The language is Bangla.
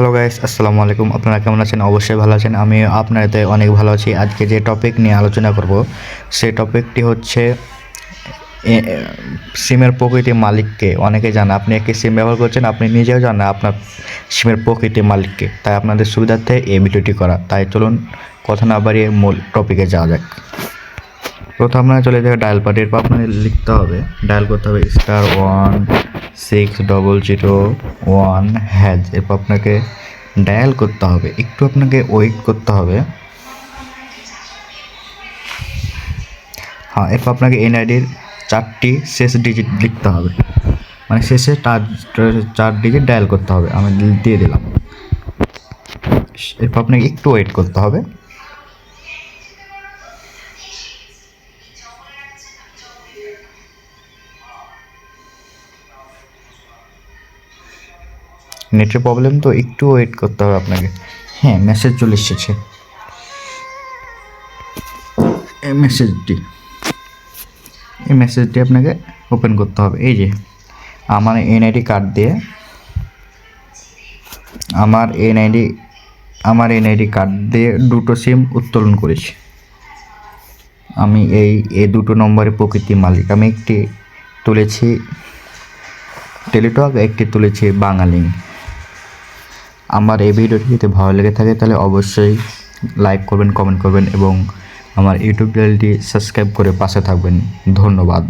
হ্যালো গাইস, আসসালামু আলাইকুম। আপনারা কেমন আছেন? অবশ্যই ভালো আছেন। আমি আপনাদের অনেক ভালো আছি। আজকে যে টপিক নিয়ে আলোচনা করব সেই টপিকটি হচ্ছে সিমের প্রকৃতির মালিককে। অনেকে জানে, আপনি একটি সিম ব্যবহার করছেন, আপনি নিজেও জানেন আপনার সিমের প্রকৃতির মালিককে। তাই আপনাদের সুবিধার্থে এই ভিডিওটি করা। তাই চলুন কথা না বাড়িয়ে মূল টপিকে যাওয়া যাক। প্রথম আপনারা চলে যাবে ডায়াল পার্টি। এরপর আপনাদের লিখতে হবে, ডায়াল করতে হবে *16001#। এরপর আপনাকে ডায়াল করতে হবে, একটু আপনাকে ওয়েট করতে হবে। হ্যাঁ, এরপর আপনাকে এনআইডির 4টি শেষ ডিজিট লিখতে হবে, মানে শেষে 4 ডিজিট ডায়াল করতে হবে। আমি দিয়ে দিলাম। এরপর আপনাকে একটু ওয়েট করতে হবে। নেটের প্রবলেম তো, একটু ওয়েট করতে হবে আপনাকে। হ্যাঁ, মেসেজ চলে এসেছে। এই মেসেজটি আপনাকে ওপেন করতে হবে। এই যে আমার এনআইডি কার্ড দিয়ে আমার এনআইডি কার্ড দিয়ে দুটো সিম উত্তোলন করেছি। আমি এই দুটো নম্বরের প্রকৃতির মালিক। আমি একটি তুলেছি টেলিটক, একটি তুলেছি বাঙালি। আমার এই ভিডিওটি যদি ভালো লেগে থাকে তাহলে অবশ্যই লাইক করবেন, কমেন্ট করবেন এবং আমার ইউটিউব চ্যানেলটি সাবস্ক্রাইব করে পাশে থাকবেন। ধন্যবাদ।